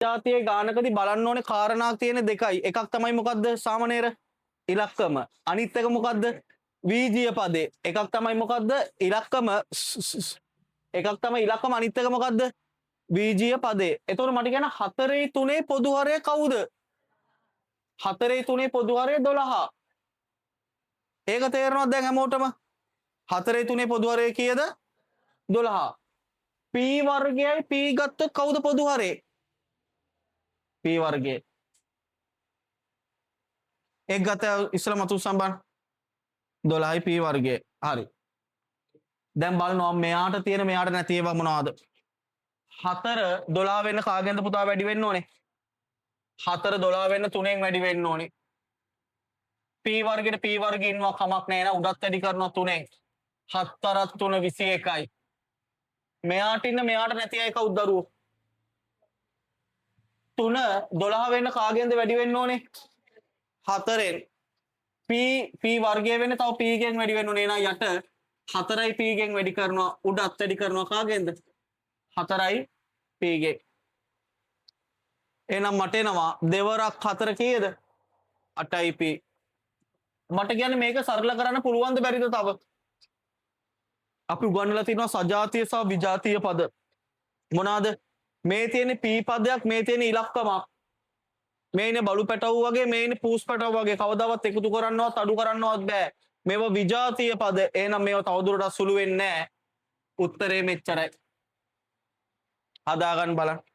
ජාතියේ ගානකදී බලන්න ඕනේ කාරණා තියෙන දෙකයි. එකක් තමයි මොකද්ද සාමනීර ඉලක්කම. අනිත් එක මොකද්ද වීජීය පදේ. එකක් තමයි මොකද්ද ඉලක්කම. එකක් තමයි ඉලක්කම අනිත් එක මොකද්ද වීජීය පදේ. එතකොට මට කියන්න 4 3 පොදු හරය කවුද? 4 3 පොදු හරය 12. ඒක තේරෙනවද දැන් හැමෝටම? 4 3 පොදු හරය කීයද? 12. p වර්ගයයි p ගත්තොත් කවුද පොදු හරය? p වර්ගය. එක් ගත ඉස්සලා මතු සම්බන්ධ 12යි p වර්ගය. හරි. දැන් බලනවා මෙයාට තියෙන මෙයාට නැති ඒවා මොනවද? 4 12 වෙන්න කාගෙන්ද පුතා වැඩි වෙන්න ඕනේ? 4 12 වෙන්න 3ෙන් වැඩි වෙන්න ඕනේ. p වර්ගෙට p වර්ගෙ ඉන්නවා කමක් නැහැ නේ උඩත් වැඩි කරනවා 3ෙන්. 7 3 21යි. මෙයාට ඉන්න මෙයාට නැති අය කවුද දරුවෝ? 3 12 වෙන්න කාගෙන්ද වැඩි වෙන්න ඕනේ? 4ෙන්. p වර්ගය වෙන්න තව p ගෙන් වැඩි වෙන්න ඕනේ නේද යට 4යි p ගෙන් වැඩි කරනවා උඩත් වැඩි කරනවා කාගෙන්ද? 4යි p ගෙන්. එහෙනම් මට එනවා දෙවරක් 4 කීයද? 8යි p. මට කියන්නේ මේක සරල කරන්න පුළුවන්ද බැරිද තව? අපි උගන්වලා තියෙනවා සජාතීය සහ විජාතීය පද. මොනවාද? මේ තියෙන p පදයක් මේ තියෙන ඉලක්කමක්. මේ ඉන්නේ බලු පැටවු වගේ මේ ඉන්නේ පූස් පැටවු වගේ කවදාවත් එකතු කරන්නවත් අඩු කරන්නවත් බෑ. මේවා විජාතීය පද. එහෙනම් මේවා තවදුරටත් සුළු වෙන්නේ නැහැ. උත්තරේ මෙච්චරයි. හදාගන්න බලන්න.